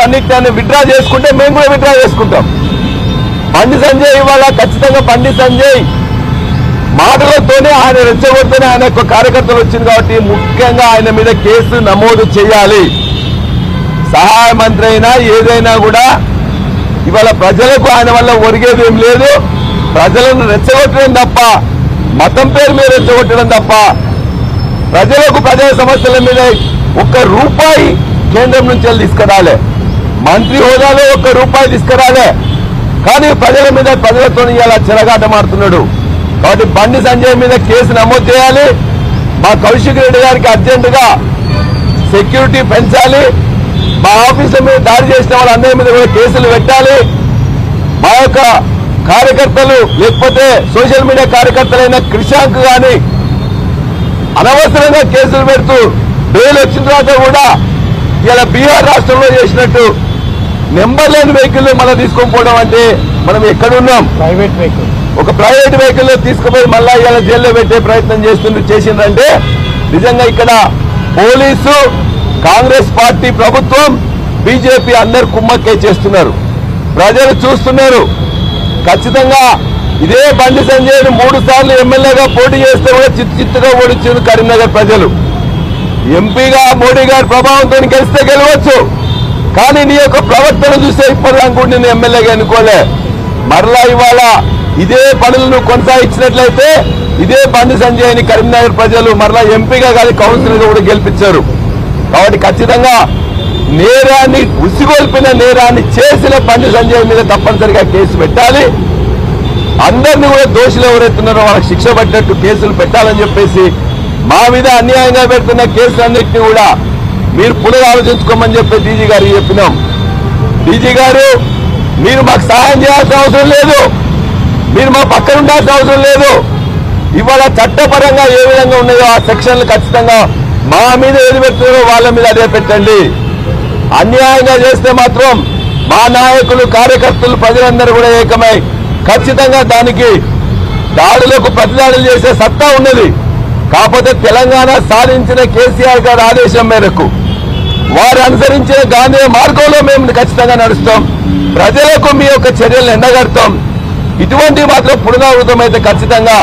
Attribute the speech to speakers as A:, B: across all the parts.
A: అన్నిటిని విత్డ్రా చేసుకుంటే మేము కూడా విత్డ్రా చేసుకుంటాం. బండి సంజయ్ ఇవాళ ఖచ్చితంగా బండి సంజయ్ మాటలతోనే ఆయన రెచ్చగొడుతూనే ఆయన యొక్క కార్యకర్తలు వచ్చింది కాబట్టి ముఖ్యంగా ఆయన మీద కేసు నమోదు చేయాలి. సహాయ మంత్రి అయినా ఏదైనా కూడా ఇవాళ ప్రజలకు ఆయన వల్ల ఒరిగేది ఏం లేదు. ప్రజలను రెచ్చగొట్టడం తప్ప, మతం పేరు మీద రెచ్చగొట్టడం తప్ప ప్రజలకు ప్రజా సమస్యల మీద ₹1 కేంద్రం నుంచి తీసుకురాలే. మంత్రి హోదాలో ₹1 తీసుకురాలే. కానీ ప్రజల మీద ప్రజలతో ఇలా చెరగాటమాడుతున్నాడు. కాబట్టి బండి సంజయ్ మీద కేసు నమోదు చేయాలి. మా కౌశిక్ రెడ్డి గారికి అర్జెంటుగా సెక్యూరిటీ పెంచాలి. మా ఆఫీసుల మీద దాడి చేసిన వాళ్ళందరి మీద కూడా కేసులు పెట్టాలి. మా యొక్క కార్యకర్తలు లేకపోతే సోషల్ మీడియా కార్యకర్తలైన క్రిషాంక్ గాని అనవసరంగా కేసులు పెడుతూ బెయిల్ వచ్చిన తర్వాత కూడా ఇలా బీహార్ రాష్ట్రంలో చేసినట్టు నెంబర్ లేని వెహికల్ మళ్ళీ తీసుకొని పోవడం అంటే మనం ఎక్కడున్నాం? ఒక ప్రైవేట్ వెహికల్ తీసుకుపోయి మళ్ళా ఇలా జైల్లో పెట్టే ప్రయత్నం చేసిందంటే నిజంగా ఇక్కడ పోలీసు, కాంగ్రెస్ పార్టీ ప్రభుత్వం, బీజేపీ అందరు కుమ్మక్కే చేస్తున్నారు. ప్రజలు చూస్తున్నారు. ఖచ్చితంగా ఇదే బండి సంజయ్ 3 సార్లు ఎమ్మెల్యేగా పోటీ చేస్తే కూడా చిత్తుగా ఓడించారు కరీంనగర్ ప్రజలు. ఎంపీగా మోడీ గారి ప్రభావంతో గెలిస్తే గెలవచ్చు. కానీ నీ యొక్క ప్రవర్తన చూస్తే ఇప్పటిదాకా నేను ఎమ్మెల్యేగా ఎన్నుకోలే. మరలా ఇవాళ ఇదే పనులను కొనసాగించినట్లయితే ఇదే బండి సంజయ్ని కరీంనగర్ ప్రజలు మరలా ఎంపీగా కాదు కౌన్సిలర్గా కూడా గెలిపించారు. కాబట్టి ఖచ్చితంగా నేరాన్ని ఉసిగొల్పిన నేరాన్ని చేసిన బండి సంజయ్ మీద తప్పనిసరిగా కేసు పెట్టాలి. అందరినీ కూడా దోషులు ఎవరైతున్నారో వాళ్ళకి శిక్ష పట్టినట్టు కేసులు పెట్టాలని చెప్పేసి మా మీద అన్యాయంగా పెడుతున్న కేసులన్నింటినీ కూడా మీరు పునరాలోచించుకోమని చెప్పి డీజీ గారికి చెప్పినాం. డీజీ గారు మీరు మాకు సహాయం చేయాల్సిన అవసరం లేదు. మీరు మా పక్కన ఉండాల్సిన అవసరం లేదు. ఇవాళ చట్టపరంగా ఏ విధంగా ఉన్నాయో ఆ సెక్షన్లు ఖచ్చితంగా మా మీద ఏది పెడుతున్నారో వాళ్ళ మీద అదే పెట్టండి. అన్యాయంగా చేస్తే మాత్రం మా నాయకులు, కార్యకర్తలు, ప్రజలందరూ కూడా ఏకమై ఖచ్చితంగా దానికి దాడులకు ప్రతిదాడులు చేసే సత్తా ఉన్నది. కాకపోతే తెలంగాణ సాధించిన కేసీఆర్ గారి ఆదేశం మేరకు వారు అనుసరించిన గాంధీ మార్గంలో మేము ఖచ్చితంగా నడుస్తాం. ప్రజలకు మీ యొక్క చర్యలను ఎండగడతాం. ఇటువంటివి మాత్రం పునరావృతమైతే ఖచ్చితంగా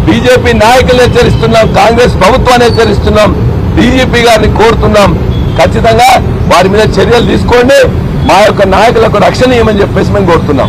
A: బీజేపీ నాయకులు హెచ్చరిస్తున్నాం, కాంగ్రెస్ ప్రభుత్వాన్ని హెచ్చరిస్తున్నాం, డీజీపీ గారిని కోరుతున్నాం. ఖచ్చితంగా వారి మీద చర్యలు తీసుకోండి. మా యొక్క నాయకులకు రక్షణ ఇవ్వమని చెప్పేసి మేము కోరుతున్నాం.